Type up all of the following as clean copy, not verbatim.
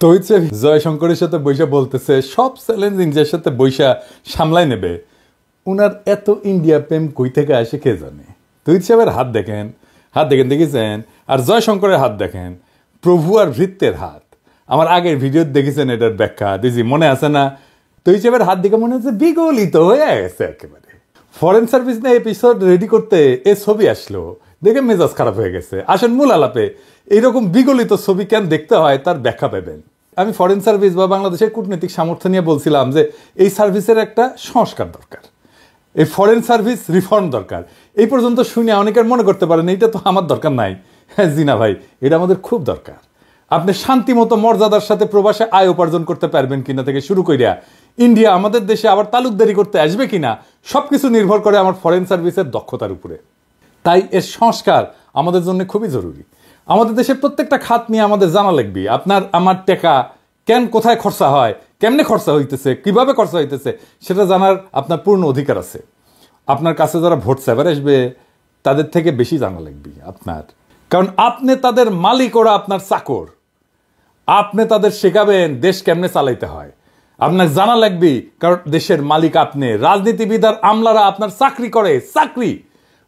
তো হচ্ছে জয়শঙ্করের সাথে বৈশা বলতেছে সব চ্যালেঞ্জ ইন্ডিয়ার সাথে বৈশা সামলাই নেবে। উনার এত ইন্ডিয়া প্রেম কই থেকে আসে কে জানে। তৈরি সাহেবের হাত দেখেন দেখেছেন, আর জয়শঙ্করের হাত দেখেন, প্রভু আর ভৃত্যের হাত। আমার আগের ভিডিও দেখেছেন এটার ব্যাখ্যা দিয়েছি, মনে আছে না? তৈরি সাহেবের হাত দেখে মনে হচ্ছে বিগলিত হয়ে গেছে একেবারে। ফরেন সার্ভিস নিয়ে এপিসোড রেডি করতে এ ছবি আসলো, দেখে মেজাজ খারাপ হয়ে গেছে। আসেন মূল আলাপে, এইরকম বিগলিত ছবি কেন দেখতে হয় তার ব্যাখ্যা পাবেন। আমি ফরেন সার্ভিস বা বাংলাদেশের কূটনৈতিক সামর্থ্য নিয়ে বলছিলাম যে এই সার্ভিসের একটা সংস্কার দরকার, এই ফরেন সার্ভিস রিফর্ম দরকার। এই পর্যন্ত শুনে অনেকের মনে করতে পারেন এইটা তো আমার দরকার নাই। হ্যাঁ জি না ভাই, এটা আমাদের খুব দরকার। আপনি শান্তিমতো মর্যাদার সাথে প্রবাসে আয় উপার্জন করতে পারবেন কিনা থেকে শুরু করিয়া ইন্ডিয়া আমাদের দেশে আবার তালুকদারি করতে আসবে কিনা সবকিছু নির্ভর করে আমার ফরেন সার্ভিসের দক্ষতার উপরে। তাই এর সংস্কার আমাদের জন্য খুবই জরুরি। আমাদের দেশের প্রত্যেকটা খাত নিয়ে আমাদের জানা লাগবে। আপনার আমার টাকা কেন কোথায় খরচা হয়, কেমনে খরচা হইতেছে, কিভাবে খরচা হইতেছে সেটা জানার আপনার পূর্ণ অধিকার আছে। আপনার কাছে যারা ভোট চাইবার আসবে তাদের থেকে বেশি জানা লাগবে আপনার, কারণ আপনি তাদের মালিক, ওরা আপনার চাকর। আপনি তাদের শেখাবেন দেশ কেমনে চালাইতে হয়, আপনার জানা লাগবে, কারণ দেশের মালিক আপনি। রাজনীতিবিদ আর আমলারা আপনার চাকরি করে, চাকরি।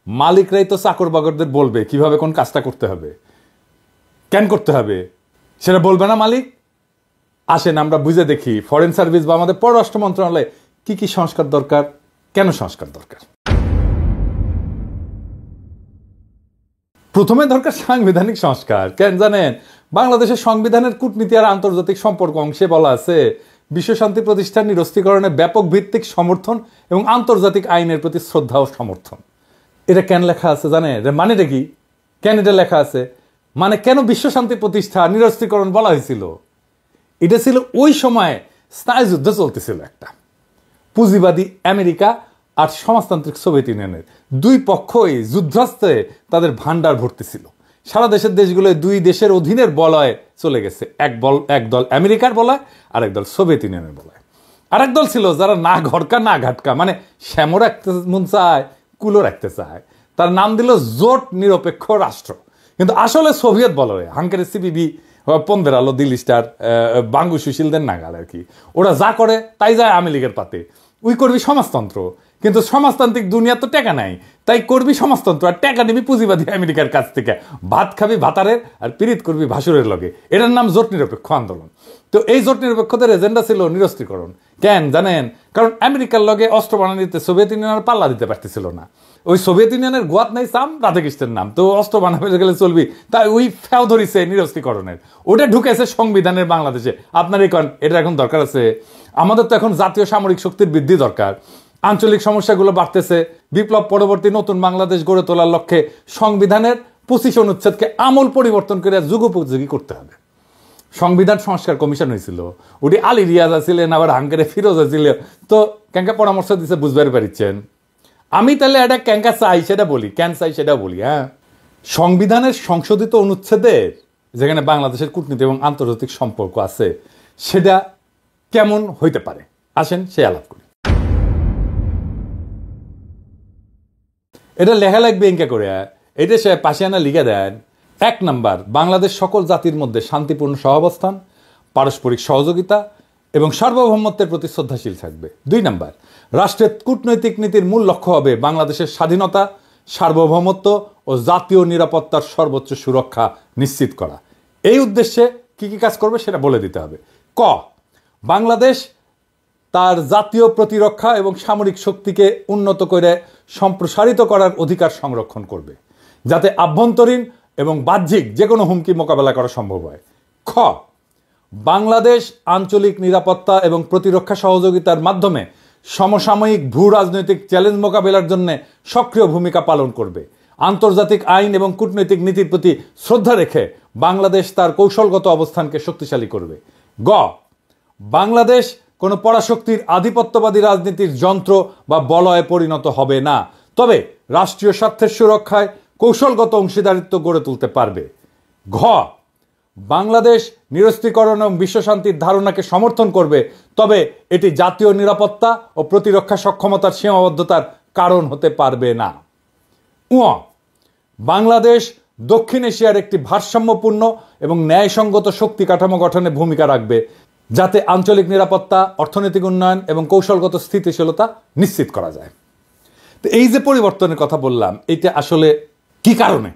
মালিকরাই তো চাকর বাকরদের বলবে কিভাবে কোন কাজটা করতে হবে, কেন করতে হবে, সেটা বলবে না মালিক? আসেন আমরা বুঝে দেখি ফরেন সার্ভিস বা আমাদের পররাষ্ট্র মন্ত্রণালয়ে কি কি সংস্কার দরকার, কেন সংস্কার দরকার। প্রথমে দরকার সাংবিধানিক সংস্কার। কেন জানেন? বাংলাদেশের সংবিধানের কূটনীতি আর আন্তর্জাতিক সম্পর্ক অংশে বলা আছে বিশ্বশান্তি প্রতিষ্ঠান নিরস্ত্রীকরণে ব্যাপক ভিত্তিক সমর্থন এবং আন্তর্জাতিক আইনের প্রতি শ্রদ্ধা ও সমর্থন। এটা কেন লেখা আছে জানেন? মানেটা কি? কেন এটা লেখা আছে? মানে কেন বিশ্বশান্তি প্রতিষ্ঠা নিরস্ত্রীকরণ বলা হয়েছিল? এটা ছিল ওই সময় স্নায়ুযুদ্ধ চলতেছিল একটা। পুঁজিবাদী আমেরিকা আর সমাজতান্ত্রিক সোভিয়েত ইউনিয়নের দুই পক্ষই যুদ্ধাস্ত্রে তাদের ভান্ডার ভর্তি ছিল। সারা দেশের দেশগুলো দুই দেশের অধীনের বলয়ে চলে গেছে। এক দল আমেরিকার বলয়, আরেক দল সোভিয়েত ইউনিয়নের বলয়। আরেক দল ছিল যারা না ঘটকা না ঘাটকা, মানে শ্যামো রাখতে মন চায়, কুলো রাখতে চায়। তার নাম দিল জোট নিরপেক্ষ রাষ্ট্র, কিন্তু আসলে সোভিয়েত বলয়। হাঙ্গেরি সিপিবি, পন্দের আলো, দিল্লি স্টার, বাঙ্গু সুশীলদের নাগাল আর কি। ওরা যা করে তাই যায় আওয়ামী লীগের পাতে। উই করবি সমাজতন্ত্র, কিন্তু সমাজতান্ত্রিক দুনিয়া তো টাকা নাই, তাই করবি সমাজতন্ত্র আর টাকা নিবি পুঁজিবাদী আমেরিকার কাছ থেকে। ভাত খাবি ভাতারের আর পীড়িত করবি ভাসুরের লগে। এটার নাম জোট নিরপেক্ষ আন্দোলন। তো এই জোট নিরপেক্ষদের এজেন্ডা ছিল নিরস্ত্রীকরণ। কেন জানেন? কারণ আমেরিকার লগে অস্ত্র বানানিতে সোভিয়েত ইউনিয়নের পাল্লা দিতে পারতেছিল না। ওই সোভিয়েত ইউনিয়নের গোয়াত নাই সাম রাধাকৃষ্ণের নাম, তো অস্ত্র বানাতে গেলে চলবি, তাই ওই ফেও ধরিছে নিরস্ত্রীকরণের। ওটা ঢুকেছে সংবিধানের বাংলাদেশে। আপনার এটা এখন দরকার আছে। আমাদের তো এখন জাতীয় সামরিক শক্তির বৃদ্ধি দরকার। আঞ্চলিক সমস্যাগুলো বাড়তেছে। বিপ্লব পরবর্তী নতুন বাংলাদেশ গড়ে তোলার লক্ষ্যে সংবিধানের 25 অনুচ্ছেদকে আমূল পরিবর্তন করে যুগোপযোগী করতে হবে। সংবিধান সংস্কার কমিশন হয়েছিল, ওটি আলী রিয়াজ ছিলেন, আবার হাঙ্গেরে ফিরোজ ছিল। তো ক্যাঙ্কা পরামর্শ দিচ্ছে, বুঝবার পারিচ্ছেন। আমি তাহলে এটা ক্যাঙ্কা চাই সেটা বলি, কেন চাই সেটা বলি। হ্যাঁ, সংবিধানের সংশোধিত অনুচ্ছেদের যেখানে বাংলাদেশের কূটনীতি এবং আন্তর্জাতিক সম্পর্ক আছে সেটা কেমন হইতে পারে, আসেন সে আলাপ করি। এটা লেখা লাগবে এঙ্কা করে, এটা সে পাশে আনা লিখে দেন। 1 নাম্বার, বাংলাদেশ সকল জাতির মধ্যে শান্তিপূর্ণ সহাবস্থান, পারস্পরিক সহযোগিতা এবং সার্বভৌমত্বের প্রতি শ্রদ্ধাশীল থাকবে। 2 নাম্বার, রাষ্ট্রের কূটনৈতিক নীতির মূল লক্ষ্য হবে বাংলাদেশের স্বাধীনতা, সার্বভৌমত্ব ও জাতীয় নিরাপত্তার সর্বোচ্চ সুরক্ষা নিশ্চিত করা। এই উদ্দেশ্যে কি কি কাজ করবে সেটা বলে দিতে হবে। ক, বাংলাদেশ তার জাতীয় প্রতিরক্ষা এবং সামরিক শক্তিকে উন্নত করে সম্প্রসারিত করার অধিকার সংরক্ষণ করবে, যাতে আভ্যন্তরীণ এবং বাহ্যিক যে কোনো হুমকি মোকাবেলা করা সম্ভব হয়। খ, বাংলাদেশ আঞ্চলিক নিরাপত্তা এবং প্রতিরক্ষা সহযোগিতার মাধ্যমে সমসাময়িক ভূ রাজনৈতিক চ্যালেঞ্জ মোকাবেলার জন্য সক্রিয় ভূমিকা পালন করবে। আন্তর্জাতিক আইন এবং কূটনৈতিক নীতির প্রতি শ্রদ্ধা রেখে বাংলাদেশ তার কৌশলগত অবস্থানকে শক্তিশালী করবে। গ, বাংলাদেশ কোনো পরাশক্তির আধিপত্যবাদী রাজনীতির যন্ত্র বা বলয়ে পরিণত হবে না, তবে রাষ্ট্রীয় স্বার্থের সুরক্ষায় কৌশলগত অংশীদারিত্ব গড়ে তুলতে পারবে। ঘ, বাংলাদেশ নিরস্ত্রীকরণ এবং বিশ্বশান্তির ধারণাকে সমর্থন করবে, তবে এটি জাতীয় নিরাপত্তা ও প্রতিরক্ষা সক্ষমতার সীমাবদ্ধতার কারণ হতে পারবে না। উ, বাংলাদেশ দক্ষিণ এশিয়ার একটি ভারসাম্যপূর্ণ এবং ন্যায়সঙ্গত শক্তি কাঠামো গঠনে ভূমিকা রাখবে, যাতে আঞ্চলিক নিরাপত্তা, অর্থনৈতিক উন্নয়ন এবং কৌশলগত স্থিতিশীলতা নিশ্চিত করা যায়। তো এই যে পরিবর্তনের কথা বললাম, এটা আসলে কি কারণে,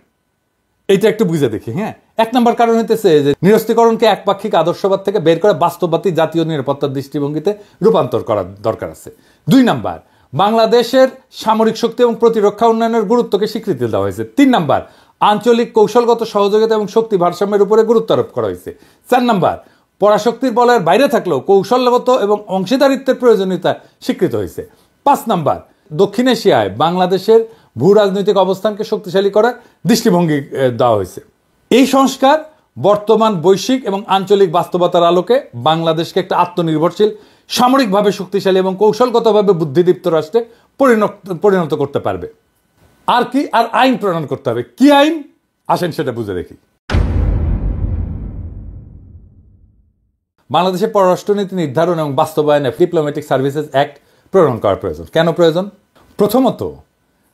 এটা একটু বুঝে দেখি। হ্যাঁ, 1 নম্বর কারণ হইতেছে যে নিরস্ত্রীকরণকে একপাক্ষিক আদর্শবাদ থেকে বের করে বাস্তববাদী জাতীয় নিরাপত্তার দৃষ্টিভঙ্গিতে রূপান্তর করার দরকার আছে। 2 নম্বর, বাংলাদেশের সামরিক শক্তি এবং প্রতিরক্ষা উন্নয়নের গুরুত্বকে স্বীকৃতি দেওয়া হয়েছে। 3 নম্বর, আঞ্চলিক কৌশলগত সহযোগিতা এবং শক্তি ভারসাম্যের উপরে গুরুত্ব আরোপ করা হয়েছে। 4 নম্বর, পরাশক্তির বলয়ের বাইরে থাকলেও কৌশলগত এবং অংশীদারিত্বের প্রয়োজনীয়তা স্বীকৃত হয়েছে। 5 নম্বর, দক্ষিণ এশিয়ায় বাংলাদেশের ভূ রাজনৈতিক অবস্থানকে শক্তিশালী করার দৃষ্টিভঙ্গি দেওয়া হয়েছে। এই সংস্কার বর্তমান বৈশ্বিক এবং আঞ্চলিক বাস্তবতার আলোকে বাংলাদেশকে একটা আত্মনির্ভরশীল, সামরিকভাবে শক্তিশালী এবং কৌশলগতভাবে বুদ্ধিদীপ্ত রাষ্ট্রে পরিণত করতে পারবে। আর কি, আর আইন প্রণয়ন করতে হবে। কি আইন, আসেন সেটা বুঝে দেখি। বাংলাদেশের পররাষ্ট্রনীতি নির্ধারণ এবং বাস্তবায়নে ডিপ্লোম্যাটিক সার্ভিসেস অ্যাক্ট প্রণয়ন করা প্রয়োজন। কেন প্রয়োজন? প্রথমত,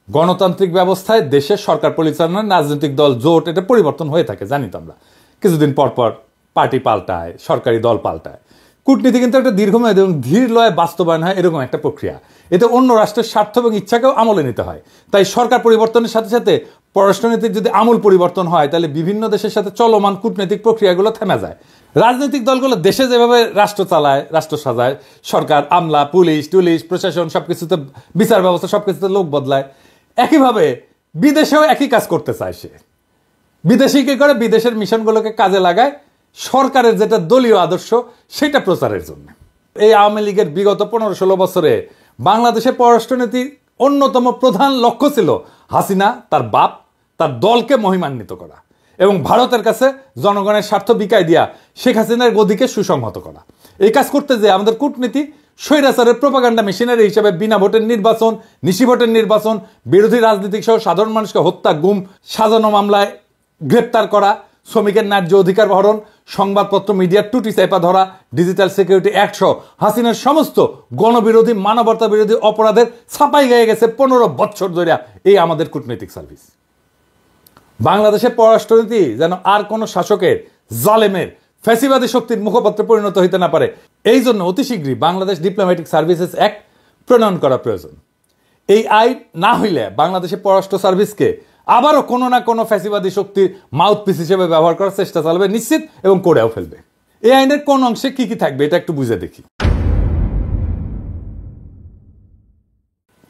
গণতান্ত্রিক ব্যবস্থায় দেশের সরকার পরিচালনার রাজনৈতিক দল, জোট, এটা পরিবর্তন হয়ে থাকে, জানি তো আমরা। কিছুদিন পর পর পার্টি পাল্টায়, সরকারি দল পাল্টায়। কূটনীতি কিন্তু একটা দীর্ঘমেয়াদী এবং ধীর লয়ে বাস্তবায়ন হয়, এরকম একটা প্রক্রিয়া। এতে অন্য রাষ্ট্রের স্বার্থ এবং ইচ্ছাকেও আমলে নিতে হয়। তাই সরকার পরিবর্তনের সাথে সাথে পররাষ্ট্রনীতির যদি আমূল পরিবর্তন হয়, তাহলে বিভিন্ন দেশের সাথে চলমান কূটনৈতিক প্রক্রিয়াগুলো থেমে যায়। রাজনৈতিক দলগুলো দেশে যেভাবে রাষ্ট্র চালায়, রাষ্ট্র সাজায়, সরকার, আমলা, পুলিশ টুলিশ, প্রশাসন, সবকিছুতে বিচার ব্যবস্থা, সবকিছুতে লোক বদলায়, একইভাবে বিদেশেও একই কাজ করতে চায় সে। বিদেশি কি করে, বিদেশের মিশনগুলোকে কাজে লাগায় সরকারের যেটা দলীয় আদর্শ সেটা প্রচারের জন্য। এই আওয়ামী লীগের বিগত 15-16 বছরে বাংলাদেশের পররাষ্ট্রনীতির অন্যতম প্রধান লক্ষ্য ছিল হাসিনা, তার বাপ, তার দলকে মহিমান্বিত করা এবং ভারতের কাছে জনগণের স্বার্থ বিকায় দিয়া শেখ হাসিনার গদিকে সুসংহত করা। এই কাজ করতে যে আমাদের কূটনীতি স্বৈরাচারের প্রোপাগান্ডা মেশিনারি হিসাবে বিনা ভোটের নির্বাচন, নিশি ভোটের নির্বাচন, বিরোধী রাজনীতিক সহ সাধারণ মানুষকে হত্যা, গুম, সাজানো মামলায় গ্রেপ্তার করা, শ্রমিকের ন্যায্য অধিকার হরণ, সংবাদপত্র মিডিয়ার টুটি চেপা ধরা, ডিজিটাল সিকিউরিটি অ্যাক্ট সহ হাসিনার সমস্ত গণবিরোধী, মানবতা বিরোধী অপরাধের ছাপাই গিয়ে গেছে 15 বছর ধরে এই আমাদের কূটনৈতিক সার্ভিস। বাংলাদেশের পররাষ্ট্রনীতি যেন আর কোনো শাসকের, জালেমের, ফ্যাসিবাদী শক্তির মুখপাত্রে পরিণত হইতে না পারে, এই জন্য অতি শীঘ্রই বাংলাদেশ ডিপ্লোম্যাটিক সার্ভিসেস অ্যাক্ট প্রণয়ন করা প্রয়োজন। এই আইন না হইলে বাংলাদেশের পররাষ্ট্র সার্ভিসকে আবারও কোনো না কোনো ফ্যাসিবাদী শক্তির মাউথপিস হিসেবে ব্যবহার করার চেষ্টা চালাবে নিশ্চিত, এবং করেও ফেলবে। এই আইনের কোন অংশে কি কি থাকবে এটা একটু বুঝে দেখি।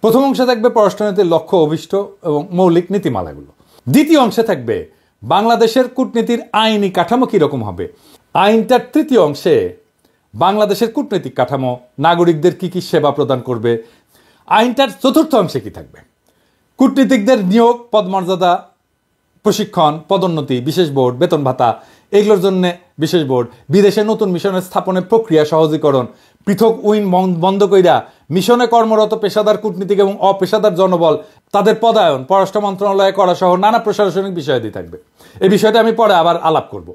প্রথম অংশে থাকবে পররাষ্ট্রনীতির লক্ষ্য, অভিষ্ট এবং মৌলিক নীতিমালাগুলো। দ্বিতীয় অংশে থাকবে বাংলাদেশের কূটনীতির আইনি কাঠামো কিরকম হবে। আইনটার তৃতীয় অংশে বাংলাদেশের কূটনৈতিক কাঠামো, নাগরিকদের কি কি সেবা প্রদান করবে। আইনটার চতুর্থ অংশে কি থাকবে, কূটনীতিকদের নিয়োগ, পদমর্যাদা, প্রশিক্ষণ, পদোন্নতি, বিশেষ বোর্ড, বেতন ভাতা, এগুলোর জন্য বিশেষ বোর্ড, বিদেশে নতুন মিশনের স্থাপনের প্রক্রিয়া সহজীকরণ, পৃথক উইং বন্ধ কইরা মিশনে কর্মরত পেশাদার কূটনীতিক এবং অপেশাদার জনবল তাদের পদায়ন পররাষ্ট্র মন্ত্রণালয়ে করা সহ নানা প্রশাসনিক বিষয়াদি থাকবে। এই বিষয়টা আমি পরে আবার আলাপ করব।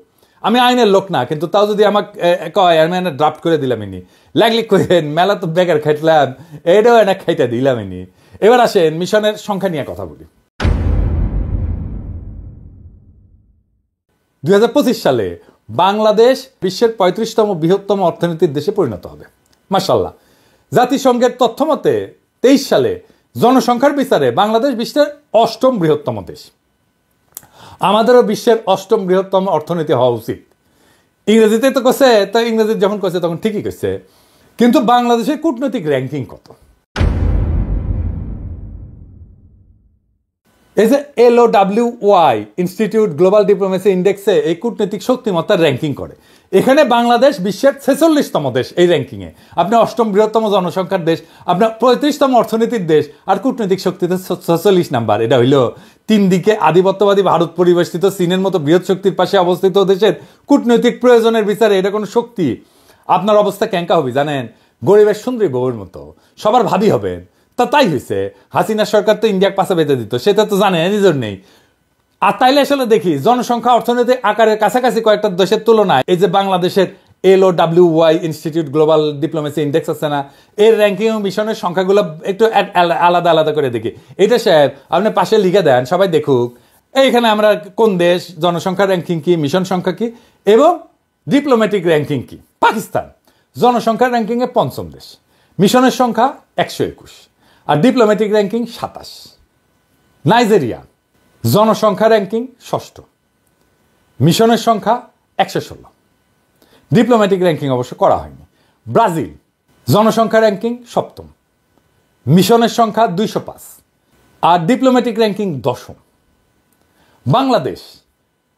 আমি আইনের লোক না, কিন্তু তাও যদি আমাকে কয় আমি এনে ড্রাফট করে দিলাম, ইনি লাগলি করেন মেলা তো বেকার খাইটলাম, এটাও এনে খাইটা দিলাম ইনি। এবার আসেন মিশনের সংখ্যা নিয়ে কথা বলি। 2025 সালে বাংলাদেশ বিশ্বের 35তম বৃহত্তম অর্থনীতির দেশে পরিণত হবে, মাশাআল্লাহ। জাতিসংঘের তথ্য মতে 23 সালে জনসংখ্যার বিচারে বাংলাদেশ বিশ্বের 8ম বৃহত্তম দেশ। আমাদেরও বিশ্বের 8ম বৃহত্তম অর্থনীতি হওয়া উচিত। ইংরেজিতে তো কইছে, তো ইংরেজি যখন কইছে তখন ঠিকই কইছে, কিন্তু বাংলাদেশের কূটনৈতিক র্যাঙ্কিং কত? এই যে LOWY ইনস্টিটিউট গ্লোবাল ডিপ্লোমেসি ইন্ডেক্সে এই কূটনৈতিক শক্তিমত্তার র্যাঙ্কিং করে। এখানে বাংলাদেশ বিশ্বের 46তম দেশ এই র্যাঙ্কিংয়ে। আপনি 8ম বৃহত্তম জনসংখ্যার দেশ, আপনার 35তম অর্থনীতির দেশ, আর কূটনৈতিক শক্তিতে 46 নাম্বার। এটা হইল 3 দিকে আধিপত্যবাদী ভারত পরিবেষ্টিত চীনের মতো বৃহৎ শক্তির পাশে অবস্থিত দেশের কূটনৈতিক প্রয়োজনের বিচারে এটা কোনো শক্তি। আপনার অবস্থা ক্যাঙ্কা হবে জানেন? গরিবের সুন্দরী বউয়ের মতো, সবার ভাবি হবেন। তাই হয়েছে, হাসিনা সরকার তো ইন্ডিয়া পাশা বেঁধে দিত, সেটা তো জানে নিজের নেই। আর তাইলে আসলে দেখি জনসংখ্যা অর্থনৈতিক আকারের কাছাকাছি কয়েকটা দেশের তুলনায় এই যে বাংলাদেশের LOWY institute global diplomacy index আছে না, এর র্যাঙ্কিং এবং মিশনের সংখ্যাগুলো একটু আলাদা আলাদা করে দেখি। এটা সাহেব আপনি পাশে লিখে দেন, সবাই দেখুক। এইখানে আমরা কোন দেশ, জনসংখ্যা র্যাঙ্কিং কি, মিশন সংখ্যা কি এবং ডিপ্লোম্যাটিক র্যাঙ্কিং কি। পাকিস্তান জনসংখ্যা র্যাঙ্কিংয়ে পঞ্চম দেশ, মিশনের সংখ্যা 121 আর ডিপ্লোম্যাটিক র্যাঙ্কিং 27। নাইজেরিয়া জনসংখ্যা র্যাঙ্কিং ষষ্ঠ, মিশনের সংখ্যা 116, ডিপ্লোম্যাটিক র্যাঙ্কিং অবশ্য করা হয়নি। ব্রাজিল জনসংখ্যা র্যাঙ্কিং সপ্তম, মিশনের সংখ্যা 205 আর ডিপ্লোম্যাটিক র্যাঙ্কিং দশম। বাংলাদেশ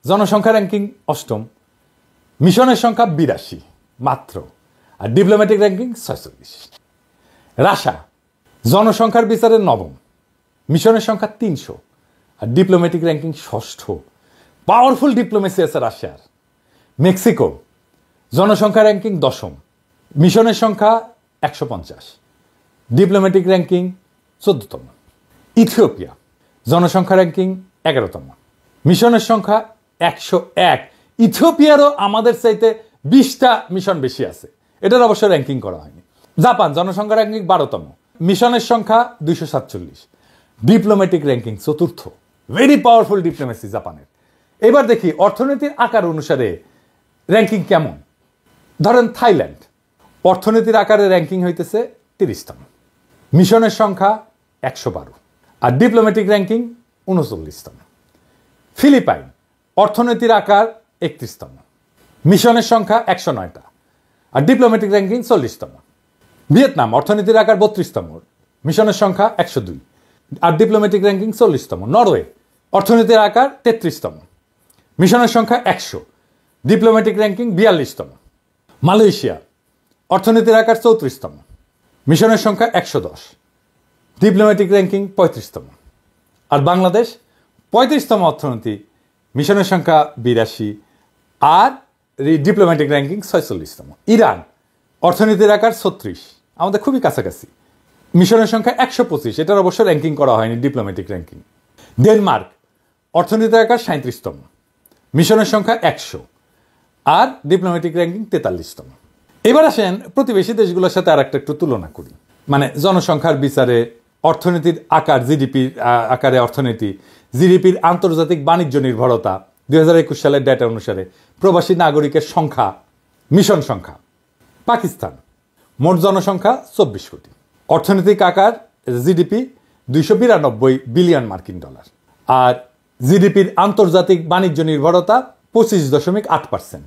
জনসংখ্যা র্যাঙ্কিং অষ্টম, মিশনের সংখ্যা 82 মাত্র আর ডিপ্লোম্যাটিক র্যাঙ্কিং 46। রাশিয়া জনসংখ্যার বিচারে নবম, মিশনের সংখ্যা 300 আর ডিপ্লোম্যাটিক র্যাঙ্কিং ষষ্ঠ। পাওয়ারফুল ডিপ্লোমেসি আছে রাশিয়ার। মেক্সিকো জনসংখ্যা র্যাঙ্কিং দশম, মিশনের সংখ্যা 150, ডিপ্লোম্যাটিক র্যাঙ্কিং 14তম। ইথিওপিয়া জনসংখ্যা র্যাঙ্কিং 11তম, মিশনের সংখ্যা 101। ইথিওপিয়ারও আমাদের চাইতে 20টা মিশন বেশি আছে, এটার অবশ্য র্যাঙ্কিং করা হয়নি। জাপান জনসংখ্যা র্যাঙ্কিং 12তম, মিশনের সংখ্যা 247, ডিপ্লোম্যাটিক র্যাঙ্কিং চতুর্থ। ভেরি পাওয়ারফুল ডিপ্লোমেসি জাপানের। এবার দেখি অর্থনীতির আকার অনুসারে র্যাঙ্কিং কেমন। ধরেন থাইল্যান্ড অর্থনীতির আকারে র্যাঙ্কিং হইতেছে 30তম, মিশনের সংখ্যা 112 আর ডিপ্লোম্যাটিক র্যাঙ্কিং 39তম। ফিলিপাইন অর্থনীতির আকার 31তম, মিশনের সংখ্যা 109টা আর ডিপ্লোম্যাটিক র্যাঙ্কিং 40তম। ভিয়েতনাম অর্থনীতির আকার 32তম, মিশনের সংখ্যা 102 আর ডিপ্লোম্যাটিক র্যাঙ্কিং 40তম। নরওয়ে অর্থনীতির আকার 33তম, মিশনের সংখ্যা 100, ডিপ্লোম্যাটিক র্যাঙ্কিং 42তম। মালয়েশিয়া অর্থনীতির আকার 34তম, মিশনের সংখ্যা 110, ডিপ্লোম্যাটিক র্যাঙ্কিং 35তম। আর বাংলাদেশ 35তম অর্থনীতি, মিশনের সংখ্যা 82 আর ডিপ্লোম্যাটিক র্যাঙ্কিং 46তম। ইরান অর্থনীতির আকার 36, আমাদের খুবই কাছাকাছি, মিশনের সংখ্যা 125, এটার অবশ্য র্যাঙ্কিং করা হয়নি ডিপ্লোম্যাটিক র্যাঙ্কিং। ডেনমার্ক অর্থনীতির আকার 37তম, মিশনের সংখ্যা 100 আর ডিপ্লোম্যাটিক র্যাঙ্কিং 43তম। এবার আসেন প্রতিবেশী দেশগুলোর সাথে আর একটু তুলনা করি। মানে জনসংখ্যার বিচারে অর্থনীতির আকার, জিডিপির আকারে অর্থনীতি, জিডিপির আন্তর্জাতিক বাণিজ্য নির্ভরতা 2021 সালের ডেটা অনুসারে, প্রবাসী নাগরিকের সংখ্যা, মিশন সংখ্যা। পাকিস্তান মোট জনসংখ্যা 24 কোটি, অর্থনৈতিক আকার জিডিপি 292 বিলিয়ন মার্কিন ডলার আর জিডিপির আন্তর্জাতিক বাণিজ্য নির্ভরতা 25.8%।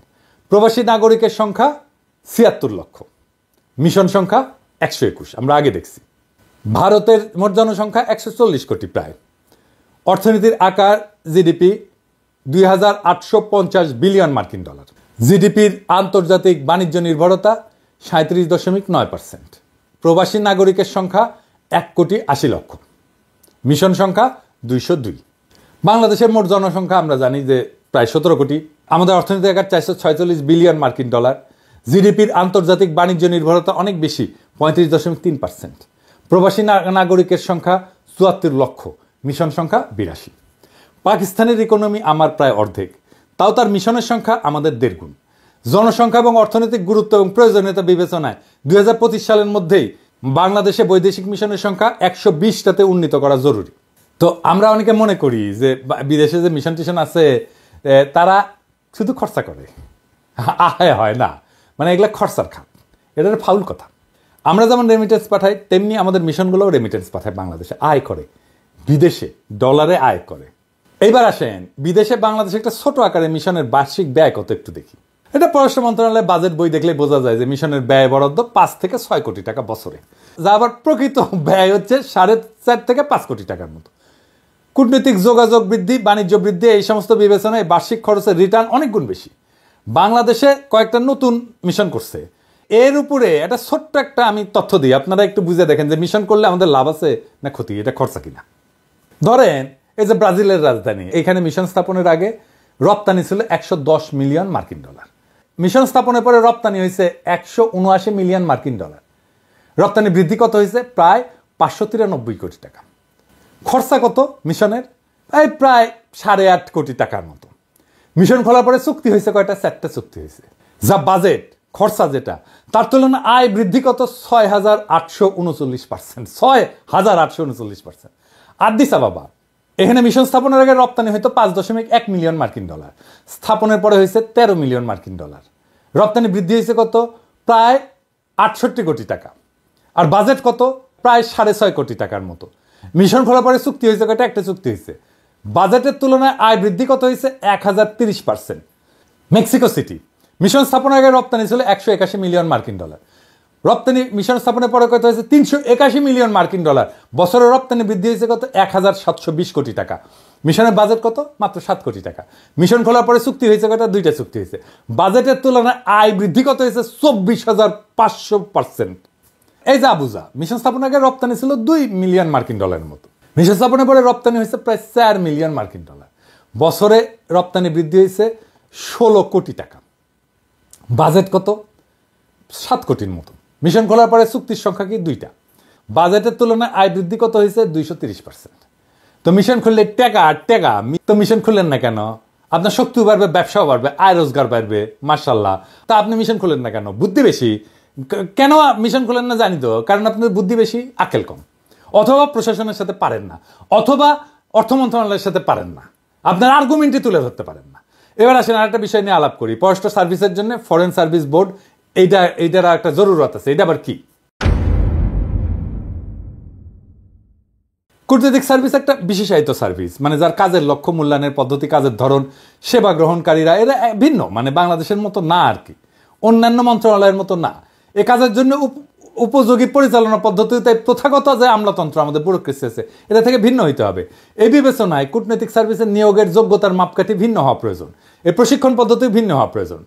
প্রবাসী নাগরিকের সংখ্যা 76 লক্ষ, মিশন সংখ্যা 121, আমরা আগে দেখছি। ভারতের মোট জনসংখ্যা 140 কোটি প্রায়, অর্থনীতির আকার জিডিপি 2850 বিলিয়ন মার্কিন ডলার, জিডিপির আন্তর্জাতিক বাণিজ্য নির্ভরতা 37.9%। প্রবাসী নাগরিকের সংখ্যা 1,80 লক্ষ, মিশন সংখ্যা 202। বাংলাদেশের মোট জনসংখ্যা আমরা জানি যে প্রায় 17 কোটি, আমাদের অর্থনীতির আকার 446 বিলিয়ন মার্কিন ডলার, জিডিপির আন্তর্জাতিক বাণিজ্য নির্ভরতা অনেক বেশি 35.3%। প্রবাসী নাগরিকের সংখ্যা 74 লক্ষ, মিশন সংখ্যা 82। পাকিস্তানের ইকোনমি আমার প্রায় অর্ধেক, তাও তার মিশনের সংখ্যা আমাদের 1.5 গুণ। জনসংখ্যা এবং অর্থনৈতিক গুরুত্ব এবং প্রয়োজনীয়তা বিবেচনায় 2025 সালের মধ্যেই বাংলাদেশে বৈদেশিক মিশনের সংখ্যা 120টাতে উন্নীত করা জরুরি। তো আমরা অনেকে মনে করি যে বিদেশে যে মিশন টিশন আছে তারা শুধু খরচা করে, আয় হয় না, মানে এগুলা খরচার খাত, এটা ফাউল কথা। আমরা যেমন রেমিটেন্স পাঠাই তেমনি আমাদের মিশনগুলোও রেমিটেন্স পাঠায়, বাংলাদেশে আয় করে, বিদেশে ডলারে আয় করে। এইবার আসেন বিদেশে বাংলাদেশে একটা ছোট আকারে মিশনের বার্ষিক ব্যয় কত একটু দেখি। এটা পররাষ্ট্র মন্ত্রণালয়ের বাজেট বই দেখলে বোঝা যায় যে মিশনের ব্যয় বরাদ্দ 5 থেকে 6 কোটি টাকা বছরে, যা আবার প্রকৃত ব্যয় হচ্ছে 4.5 থেকে 5 কোটি টাকার মতো। কূটনৈতিক যোগাযোগ বৃদ্ধি, বাণিজ্য বৃদ্ধি, এই সমস্ত বিবেচনায় বার্ষিক খরচের রিটার্ন অনেক গুণ বেশি। বাংলাদেশে কয়েকটা নতুন মিশন করছে, এর উপরে একটা ছোট্ট একটা আমি তথ্য দিই, আপনারা একটু বুঝে দেখেন যে মিশন করলে আমাদের লাভ আছে না ক্ষতি, এটা খরচা কিনা। ধরেন এই যে ব্রাজিলের রাজধানী, এখানে মিশন স্থাপনের আগে রপ্তানি ছিল 110 মিলিয়ন মার্কিন ডলার, মিশন স্থাপনের পরে রপ্তানি হয়েছে 179 মিলিয়ন মার্কিন ডলার, রপ্তানি বৃদ্ধি কত হয়েছে প্রায় 593 কোটি টাকা। খরচা কত মিশনের? প্রায় 8.5 কোটি টাকার মতো। মিশন খোলার পরে চুক্তি হয়েছে কয়টা? 4টা চুক্তি হয়েছে। যা বাজেট খরচা যেটা, তার তুলনায় আয় বৃদ্ধি কত? 6,839%, 6,839%। আদিস আবাবা এখানে মিশন স্থাপনের আগে রপ্তানি হয়তো 5.1 মিলিয়ন মার্কিন ডলার, স্থাপনের পরে হয়েছে 13 মিলিয়ন মার্কিন ডলার। রপ্তানি বৃদ্ধি হয়েছে কত? প্রায় 68 কোটি টাকা। আর বাজেট কত? প্রায় 6.5 কোটি টাকার মতো। মিশন খোলার পরে চুক্তি হয়েছে কয়টা? একটা চুক্তি হয়েছে। বাজেটের তুলনায় আয় বৃদ্ধি কত হয়েছে? 1030%। মেক্সিকো সিটি মিশন স্থাপনের আগে রপ্তানি ছিল 181 মিলিয়ন মার্কিন ডলার। রপ্তানি মিশন স্থাপনের পরে কত হয়েছে? 381 মিলিয়ন মার্কিন ডলার। বছরের রপ্তানি বৃদ্ধি হয়েছে কত? 1720 কোটি টাকা। মিশনের বাজেট কত? মাত্র 7 কোটি টাকা। মিশন খোলার পরে চুক্তি হয়েছে কয়টা? 2টা চুক্তি হয়েছে। বাজেটের তুলনায় আয় বৃদ্ধি কত হয়েছে? 24,500%। এই যা বুঝা, মিশন স্থাপনের আগে রপ্তানি ছিল 2 মিলিয়ন মার্কিন ডলারের মতো। মিশন স্থাপনের পরে রপ্তানি হয়েছে প্রায় 4 মিলিয়ন মার্কিন ডলার। বছরে রপ্তানি বৃদ্ধি হয়েছে 16 কোটি টাকা। বাজেট কত? 7 কোটির মতো। মিশন খোলার পরে চুক্তির সংখ্যা কি? 2টা। বাজেটের তুলনায় আয় বৃদ্ধি কত হয়েছে? 230%। তো মিশন খুললে টাকা আর টাকা, তো মিশন খুললেন না কেন? আপনার শক্তিও বাড়বে, ব্যবসাও বাড়বে, আয় রোজগার বাড়বে, মাশাল্লাহ। তা আপনি মিশন খুলেন না কেন? বুদ্ধি বেশি। কেন মিশন খুলেন না জানি তো, কারণ আপনার বুদ্ধি বেশি, আকেল কম, অথবা প্রশাসনের সাথে পারেন না, অথবা অর্থ মন্ত্রণালয়ের সাথে পারেন না, আপনার আর্গুমেন্টই তুলে ধরতে পারেন না। এবার আসেন আরেকটা বিষয় নিয়ে আলাপ করি। পররাষ্ট্র সার্ভিসের জন্য ফরেন সার্ভিস বোর্ড, এইটার একটা জরুরত আছে। এটা আবার কি? কূটনৈতিক সার্ভিস একটা বিশেষায়িত সার্ভিস, মানে যার কাজের লক্ষ্য, মূল্যায়নের পদ্ধতি, কাজের ধরন, সেবা গ্রহণকারীরা এরা ভিন্ন, মানে বাংলাদেশের মতো না আর কি, অন্যান্য মন্ত্রণালয়ের মতো না। এ কাজের জন্য উপযোগী পরিচালনা পদ্ধতি, তাই প্রথাগত যে আমলাতন্ত্র আমাদের ব্যুরোক্রেসি আছে, এটা থেকে ভিন্ন হইতে হবে। এই বিবেচনায় কূটনৈতিক সার্ভিসের নিয়োগের যোগ্যতার মাপকাঠি ভিন্ন হওয়া প্রয়োজন, এর প্রশিক্ষণ পদ্ধতি ভিন্ন হওয়া প্রয়োজন।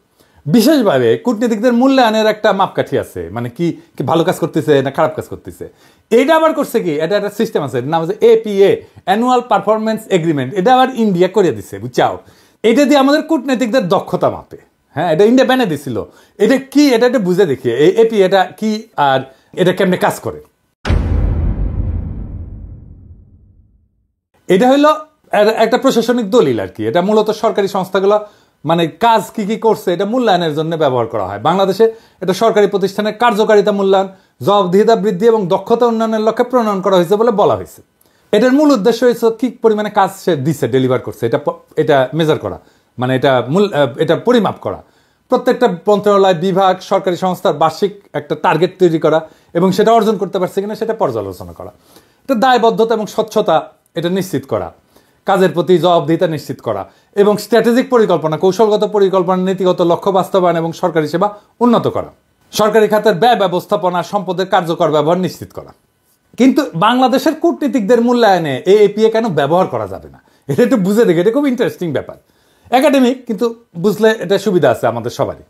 বিশেষভাবে কূটনীতিকদের মূল্যায়নের একটা মাপকাঠি আছে, মানে কি ভালো কাজ করতেছে না খারাপ কাজ করতেছে। এইটা আবার করছে কি, এটা একটা সিস্টেম আছে, নাম হচ্ছে APA, অ্যানুয়াল পারফরমেন্স এগ্রিমেন্ট। এটা আবার ইন্ডিয়া করে দিছে, বুঝছাও। এটা দিয়ে আমাদের কূটনীতিকদের দক্ষতা মাপে। হ্যাঁ, এটা ইন্ডিয়া ব্যানে দিছিল। এটা কি, এটা একটা বুঝে দেখি এই APA এটা কি আর এটা কেমনে কাজ করে। এটা হইলো একটা প্রশাসনিক দলিল আর কি। এটা মূলত সরকারি সংস্থাগুলো মানে কাজ কি কি করছে এটা মূল্যায়নের জন্য ব্যবহার করা হয়। বাংলাদেশে এটা সরকারি প্রতিষ্ঠানের কার্যকারিতা মূল্যায়ন, জবাবদিহিতা বৃদ্ধি এবং দক্ষতা উন্নয়নের লক্ষ্যে প্রণয়ন করা হয়েছে বলে বলা হয়েছে। এটার মূল উদ্দেশ্য হয়েছে কি পরিমাণে কাজ সে দিচ্ছে, ডেলিভার করছে, এটা মেজার করা, মানে এটা পরিমাপ করা। প্রত্যেকটা মন্ত্রণালয়, বিভাগ, সরকারি সংস্থার বার্ষিক একটা টার্গেট তৈরি করা এবং সেটা অর্জন করতে পারছে কিনা সেটা পর্যালোচনা করা। এটা দায়বদ্ধতা এবং স্বচ্ছতা এটা নিশ্চিত করা, কাজের প্রতি জবাবদিহিতা নিশ্চিত করা এবং স্ট্র্যাটেজিক পরিকল্পনা, কৌশলগত পরিকল্পনা, নীতিগত লক্ষ্য বাস্তবায়ন এবং সরকারি সেবা উন্নত করা, সরকারি খাতের ব্যয় ব্যবস্থাপনা, সম্পদের কার্যকর ব্যবহার নিশ্চিত করা। কিন্তু বাংলাদেশের কূটনীতিকদের মূল্যায়নে এই APA কেন ব্যবহার করা যাবে না, এটা একটু বুঝে দেখে। এটা খুব ইন্টারেস্টিং ব্যাপার, একাডেমিক, কিন্তু বুঝলে এটা সুবিধা আছে আমাদের সবারই।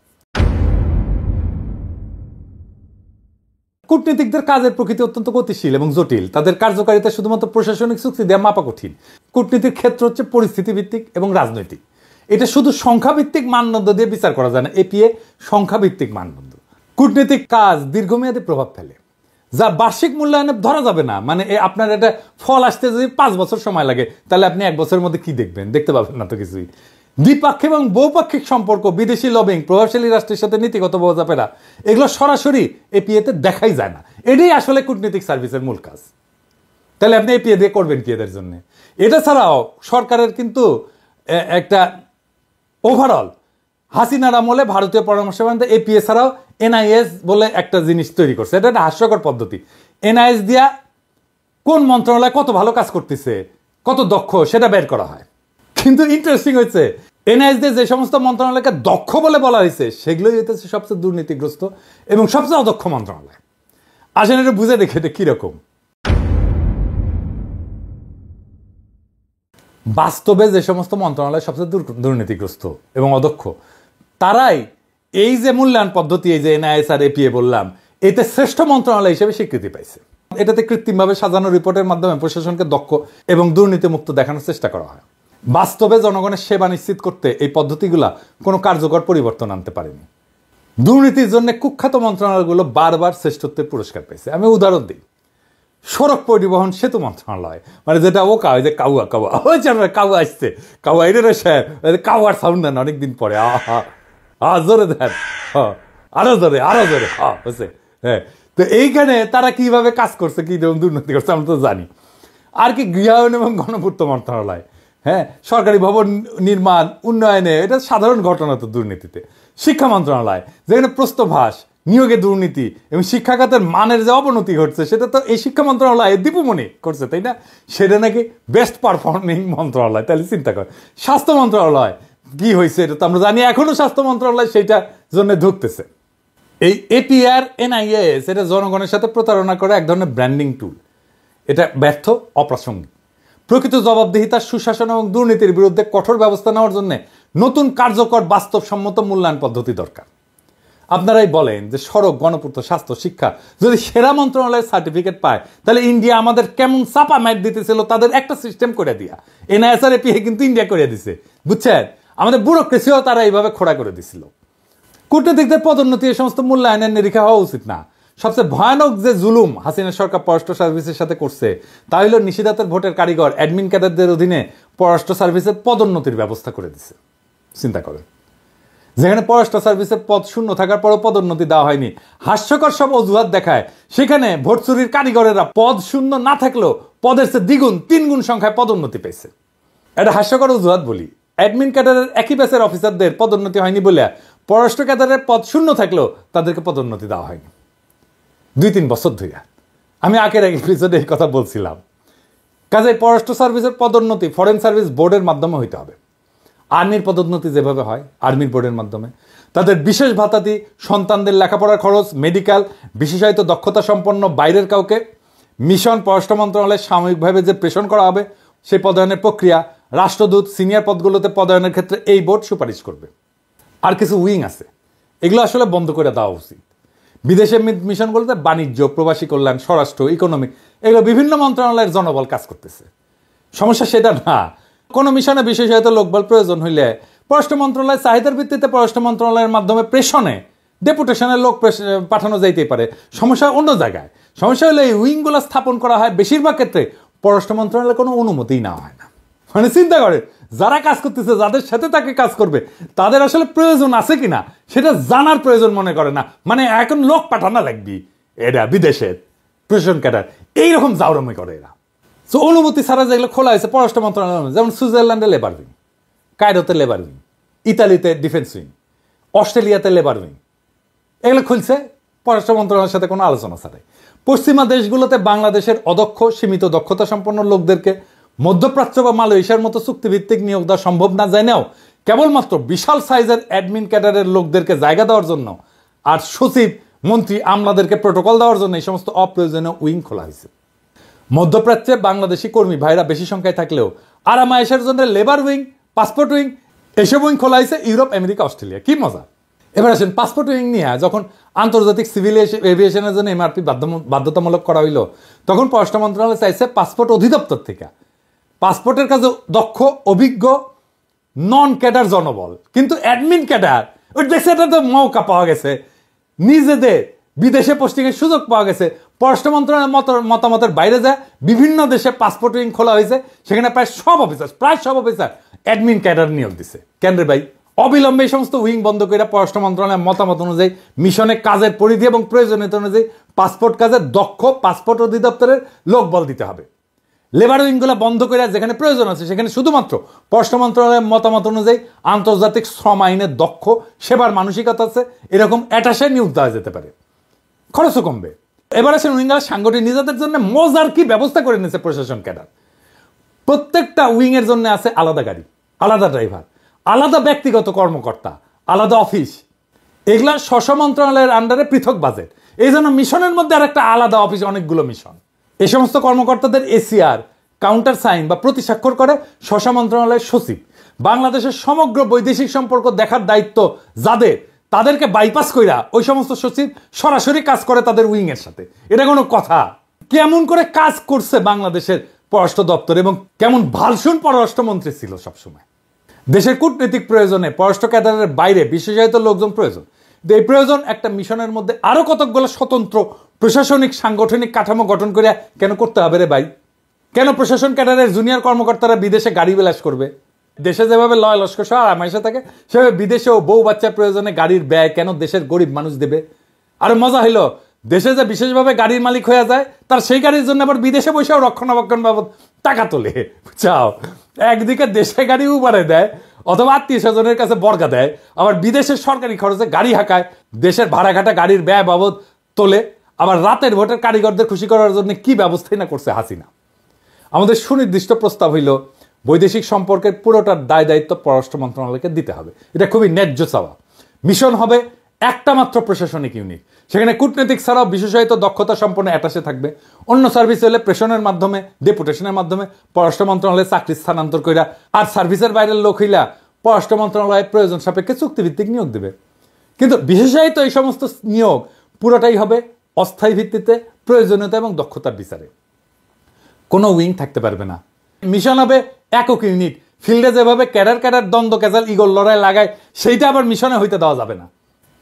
কূটনীতিকদের কাজের প্রকৃতি অত্যন্ত গতিশীল এবং জটিল। তাদের কার্যকারিতা শুধুমাত্র প্রশাসনিক চুক্তি দেওয়া মাপা কঠিন। কূটনীতির ক্ষেত্র হচ্ছে পরিস্থিতি ভিত্তিক এবং রাজনৈতিক। এটা শুধু সংখ্যাভিত্তিক মানদণ্ড দিয়ে বিচার করা যায় না। APA সংখ্যাভিত্তিক মানদণ্ড। কূটনীতিক কাজ দীর্ঘমেয়াদী প্রভাব ফেলে, যা বার্ষিক মূল্যায়নে ধরা যাবে না। মানে আপনার এটা ফল আসতে যদি 5 বছর সময় লাগে, তাহলে আপনি 1 বছরের মধ্যে কি দেখবেন? দেখতে পাবেন না তো কিছুই। দ্বিপাক্ষিক এবং বহুপাক্ষিক সম্পর্ক, বিদেশি লবিং, প্রভাবশালী রাষ্ট্রের সাথে নীতিগত বোঝাপড়া, এগুলো সরাসরি APA-তে দেখাই যায় না। এটাই আসলে কূটনীতিক সার্ভিসের মূল কাজ। তাহলে আপনি APA দিয়ে করবেন কি এদের জন্য? এটা ছাড়াও সরকারের কিন্তু একটা ওভারঅল হাসিনার আমলে ভারতীয় পরামর্শ APA ছাড়াও NIS বলে একটা জিনিস তৈরি করছে। এটা একটা হাস্যকর পদ্ধতি। NIS দিয়া কোন মন্ত্রণালয় কত ভালো কাজ করতেছে, কত দক্ষ, সেটা বের করা হয়। কিন্তু ইন্টারেস্টিং হয়েছে, NIS দিয়ে যে সমস্ত মন্ত্রণালয়কে দক্ষ বলে বলা হয়েছে, সেগুলোই হইতেছে সবচেয়ে দুর্নীতিগ্রস্ত এবং সবচেয়ে অদক্ষ মন্ত্রণালয়। আসেন এটা বুঝে দেখে এটা কিরকম। বাস্তবে যে সমস্ত মন্ত্রণালয় সবচেয়ে দুর্নীতিগ্রস্ত এবং অদক্ষ, তারাই এই যে মূল্যায়ন পদ্ধতি, এই যে NIS আর APA বললাম, এতে শ্রেষ্ঠ মন্ত্রণালয় হিসেবে স্বীকৃতি পাইছে। এটাতে কৃত্রিমভাবে সাজানো রিপোর্টের মাধ্যমে প্রশাসনকে দক্ষ এবং দুর্নীতিমুক্ত দেখানোর চেষ্টা করা হয়। বাস্তবে জনগণের সেবা নিশ্চিত করতে এই পদ্ধতিগুলা কোনো কার্যকর পরিবর্তন আনতে পারেনি। দুর্নীতির জন্য কুখ্যাত মন্ত্রণালয়গুলো বারবার শ্রেষ্ঠত্বের পুরস্কার পেয়েছে। আমি উদাহরণ দিই, সড়ক পরিবহন সেতু মন্ত্রণালয়, মানে যেটা ওকা, ওই যে কাউয়া কাউয়া, ওই কাউয়া আসছে, কাউয়া এটা কাউয়ার সাউন্ড দেন অনেকদিন পরে, জোরে দেন, আরো জোরে, আরো জোরে, হচ্ছে। হ্যাঁ, তো এইখানে তারা কিভাবে কাজ করছে, কি দুর্নীতি করছে আমরা তো জানি। আর কি গৃহায়ন এবং গণপূর্ত মন্ত্রণালয়, হ্যাঁ, সরকারি ভবন নির্মাণ উন্নয়নে, এটা সাধারণ ঘটনা তো দুর্নীতিতে। শিক্ষা মন্ত্রণালয়, যেখানে প্রস্তভাস, নিয়োগে দুর্নীতি এবং শিক্ষা খাতের মানের যে অবনতি ঘটছে, সেটা তো এই শিক্ষা মন্ত্রণালয় দীপুমণি করছে, তাই না? সেটা নাকি বেস্ট পারফর্মিং মন্ত্রণালয়, তাহলে চিন্তা কর। স্বাস্থ্য মন্ত্রণালয় কি হয়েছে এটা তো আমরা জানি, এখনো স্বাস্থ্য মন্ত্রণালয় সেইটার জন্য ধুকতেছে। এই এপিআর এনআইএস এটা জনগণের সাথে প্রতারণা করে এক ধরনের ব্র্যান্ডিং টুল। এটা ব্যর্থ, অপ্রাসঙ্গিক। প্রকৃত জবাবদিহিতা, সুশাসন এবং দুর্নীতির বিরুদ্ধে কঠোর ব্যবস্থা নেওয়ার জন্য নতুন কার্যকর বাস্তবসম্মত মূল্যায়ন পদ্ধতি দরকার। আপনারাই বলেন যে সড়ক, গণপূর্ত, স্বাস্থ্য, শিক্ষা যদি সেরা মন্ত্রণালয়ের সার্টিফিকেট পায়, তাহলে ইন্ডিয়া আমাদের কেমন চাপা ম্যাট দিতেছিল তাদের একটা সিস্টেম করে দিয়া। এনআইএস আর এপিআই কিন্তু ইন্ডিয়া করে দিছে, বুঝছেন? আমাদের ব্যুরোক্রেসিও তারা এইভাবে খোড়া করে দিছিল। কূটনীতিকদের পদোন্নতি এই সমস্ত মূল্যায়নের নিরীক্ষা হওয়া উচিত না। সবচেয়ে ভয়ানক যে জুলুম হাসিনা সরকার পররাষ্ট্র সার্ভিসের সাথে করছে তা হল নিষেধাজ্ঞার ভোটের কারিগর অ্যাডমিন ক্যাডারদের অধীনে পররাষ্ট্র সার্ভিসের পদোন্নতির ব্যবস্থা করে দিছে। চিন্তা করেন, যেখানে পররাষ্ট্র সার্ভিসের পদ শূন্য থাকার পরও পদোন্নতি দেওয়া হয়নি, হাস্যকর সব অজুহাত দেখায়, সেখানে ভোট চুরির কারিগরেরা পদ শূন্য না থাকলেও পদের চেয়ে দ্বিগুণ, 3 গুণ সংখ্যায় পদোন্নতি পেয়েছে। এটা হাস্যকর অজুহাত বলি। অ্যাডমিন ক্যাডারের একই ব্যাচের অফিসারদের পদোন্নতি হয়নি বলে পররাষ্ট্র ক্যাডারের পদ শূন্য থাকলেও তাদেরকে পদোন্নতি দেওয়া হয়নি 2-3 বছর ধরে। আমি আগের এক এপিসোডে এই কথা বলছিলাম। কাজে পররাষ্ট্র সার্ভিসের পদোন্নতি ফরেন সার্ভিস বোর্ডের মাধ্যমে হইতে হবে। আর্মির পদোন্নতি যেভাবে হয় আর্মির বোর্ডের মাধ্যমে, তাদের বিশেষ ভাতাদি, সন্তানদের লেখাপড়ার খরচ, মেডিকেল, বিশেষায়িত দক্ষতা সম্পন্ন বাইরের কাউকে মিশন পররাষ্ট্র মন্ত্রণালয়ে সাময়িকভাবে যে প্রেষণ করা হবে, সেই পদায়নের প্রক্রিয়া, রাষ্ট্রদূত, সিনিয়র পদগুলোতে পদায়নের ক্ষেত্রে এই বোর্ড সুপারিশ করবে। আর কিছু উইং আছে, এগুলো আসলে বন্ধ করে দেওয়া উচিত। বিদেশে মিশনগুলোতে বাণিজ্য, প্রবাসী কল্যাণ, স্বরাষ্ট্র, ইকোনমিক, এগুলো বিভিন্ন মন্ত্রণালয়ের জনবল কাজ করতেছে। সমস্যা সেটা না। কোনো মিশনে বিশেষায়িত লোকবল প্রয়োজন হইলে পররাষ্ট্র মন্ত্রণালয় চাহিদার ভিত্তিতে পররাষ্ট্র মন্ত্রণালয়ের মাধ্যমে প্রেষণে, ডেপুটেশনের লোক পাঠানো যাইতেই পারে। সমস্যা অন্য জায়গায়। সমস্যা হলে এই উইংগুলো স্থাপন করা হয় বেশিরভাগ ক্ষেত্রে পররাষ্ট্র মন্ত্রণালয়ের কোনো অনুমতিই নেওয়া হয় না। মানে চিন্তা করে, যারা কাজ করতেছে, যাদের সাথে তাকে কাজ করবে, তাদের আসলে প্রয়োজন আছে কিনা সেটা জানার প্রয়োজন মনে করে না। মানে এখন লোক পাঠানো লাগবি, এরা বিদেশের প্রশাসন ক্যাডার এইরকম জাউরমি করে এরা। তো অনুমতি ছাড়া যেগুলো খোলা হয়েছে পররাষ্ট্র মন্ত্রণালয়, যেমন সুইজারল্যান্ডে লেবার উইং, কায়রোতে লেবার উইং, ইতালিতে ডিফেন্স উইং, অস্ট্রেলিয়াতে লেবার উইং, এগুলো খুলছে পররাষ্ট্র মন্ত্রণালয়ের সাথে কোনো আলোচনা ছাড়াই। পশ্চিমা দেশগুলোতে বাংলাদেশের অদক্ষ, সীমিত দক্ষতা সম্পন্ন লোকদেরকে মধ্যপ্রাচ্য বা মালয়েশিয়ার মতো চুক্তিভিত্তিক নিয়োগ দেওয়া সম্ভব না জেনেও কেবলমাত্র বিশাল সাইজের অ্যাডমিন ক্যাডারের লোকদেরকে জায়গা দেওয়ার জন্য আর সচিব, মন্ত্রী, আমলাদেরকে প্রোটোকল দেওয়ার জন্য এই সমস্ত অপ্রয়োজনীয় উইং খোলা হয়েছে। মধ্যপ্রাচ্যে বাংলাদেশি কর্মী ভাইরা বেশি সংখ্যায় থাকলেও আরামায়েশের জন্য লেবার উইং, পাসপোর্ট উইং, এসব উইং খোলা হয়েছে ইউরোপ, আমেরিকা, অস্ট্রেলিয়া। কি মজা! এবার আসেন পাসপোর্ট উইং নিয়ে যখন আন্তর্জাতিক সিভিল এভিয়েশনের জন্য এমআরপি বাধ্যতামূলক করা হইল, তখন পররাষ্ট্র মন্ত্রণালয় চাইছে পাসপোর্ট অধিদপ্তর থেকে পাসপোর্টের কাজে দক্ষ, অভিজ্ঞ নন ক্যাডার জনবল। কিন্তু অ্যাডমিন ক্যাডার ওই দেশে তো মৌকা পাওয়া গেছে, নিজেদের বিদেশে পোস্টিংয়ের সুযোগ পাওয়া গেছে। পররাষ্ট্র মন্ত্রণালয়ের মতামতের বাইরে যায় বিভিন্ন দেশে পাসপোর্ট উইং খোলা হয়েছে, সেখানে প্রায় সব অফিসার অ্যাডমিন ক্যাডার নিয়োগ দিছে। কেন রে ভাই? অবিলম্বে এই সমস্ত উইং বন্ধ করে পররাষ্ট্র মন্ত্রণালয়ের মতামত অনুযায়ী মিশনে কাজের পরিধি এবং প্রয়োজনীয়তা অনুযায়ী পাসপোর্ট কাজের দক্ষ পাসপোর্ট অধিদপ্তরের লোকবল দিতে হবে। লেবার উইংগুলো বন্ধ করে যেখানে প্রয়োজন আছে সেখানে শুধুমাত্র পররাষ্ট্র মন্ত্রণালয়ের মতামত অনুযায়ী আন্তর্জাতিক শ্রম আইনের দক্ষ, সেবার মানসিকতা আছে এরকম অ্যাটাশে নিয়োগ দেওয়া যেতে পারে, খরচও কমবে। এবার আসেন উইংগুলো সাংগঠনিক নিজেদের জন্য মজার কি ব্যবস্থা করে নিয়েছে প্রশাসন ক্যাডার। প্রত্যেকটা উইং এর জন্য আছে আলাদা গাড়ি, আলাদা ড্রাইভার, আলাদা ব্যক্তিগত কর্মকর্তা, আলাদা অফিস। এগুলা স্ব মন্ত্রণালয়ের আন্ডারে পৃথক বাজেট। এই জন্য মিশনের মধ্যে আর একটা আলাদা অফিস, অনেকগুলো মিশন। এই সমস্ত কর্মকর্তাদের এসিআর, কাউন্টার সাইন বা প্রতি স্বাক্ষর করে স্ব মন্ত্রণালয়ের সচিব। বাংলাদেশের সমগ্র বৈদেশিক সম্পর্ক দেখার দায়িত্ব যাদের, তাদেরকে বাইপাস কইরা ওই সমস্ত সচিব সরাসরি কাজ করে তাদের উইং এর সাথে। এটা কোনো কথা? কেমন করে কাজ করছে বাংলাদেশের পররাষ্ট্র দপ্তর এবং কেমন ভালসুন পররাষ্ট্রমন্ত্রী ছিল সবসময়। দেশের কূটনৈতিক প্রয়োজনে পররাষ্ট্র ক্যাডারের বাইরে বিশেষায়িত লোকজন প্রয়োজন। এই প্রয়োজন একটা মিশনের মধ্যে আরো কতকগুলো স্বতন্ত্র প্রশাসনিক সাংগঠনিক কাঠামো গঠন করে কেন করতে হবে রে ভাই? কেন প্রশাসন ক্যাডারের জুনিয়র কর্মকর্তারা বিদেশে গাড়ি বিলাস করবে? দেশে যেভাবে লয় লস্কর সহ আরামাইশে থাকে, সেভাবে বিদেশেও বউ বাচ্চার প্রয়োজনে গাড়ির ব্যয় কেন দেশের গরিব মানুষ দেবে? আর মজা হইল দেশে যে বিশেষভাবে গাড়ির মালিক হয়ে যায় তার সেই গাড়ির জন্য আবার বিদেশে বসেও রক্ষণাবেক্ষণ বাবদ টাকা তোলে, বুঝছাও। একদিকে দেশে গাড়ি উবারে দেয় অথবা আত্মীয় স্বজনের কাছে বর্গা দেয়, আবার বিদেশের সরকারি খরচে গাড়ি হাঁকায়, দেশের ভাড়াঘাটা গাড়ির ব্যয় বাবদ তোলে, আবার রাতের ভোটের কারিগরদের খুশি করার জন্য কি ব্যবস্থাই না করছে হাসিনা। আমাদের সুনির্দিষ্ট প্রস্তাব হইল বৈদেশিক সম্পর্কের পুরোটার দায় দায়িত্ব পররাষ্ট্র মন্ত্রণালয়কে দিতে হবে। এটা খুবই ন্যায্য চাওয়া। মিশন হবে একটা মাত্র প্রশাসনিক ইউনিট, সেখানে কূটনৈতিক ছাড়াও বিশেষায়িত দক্ষতা সম্পন্ন অ্যাটাশে থাকবে। অন্য সার্ভিস হলে প্রেশনের মাধ্যমে, ডেপুটেশনের মাধ্যমে পররাষ্ট্র মন্ত্রণালয়ে চাকরি স্থানান্তর কইরা, আর সার্ভিসের বাইরের লোক হইলা পররাষ্ট্র মন্ত্রণালয়ে প্রয়োজন সাপেক্ষে চুক্তিভিত্তিক নিয়োগ দেবে। কিন্তু বিশেষায়িত এই সমস্ত নিয়োগ পুরোটাই হবে অস্থায়ী ভিত্তিতে, প্রয়োজনীয়তা এবং দক্ষতার বিচারে। কোনো উইং থাকতে পারবে না। মিশন হবে একক ইউনিট। ফিল্ডে যেভাবে ক্যাডার দ্বন্দ্ব ক্যাজাল ইগল লড়াই লাগায় সেইটা আবার মিশনে হইতে দেওয়া যাবে না।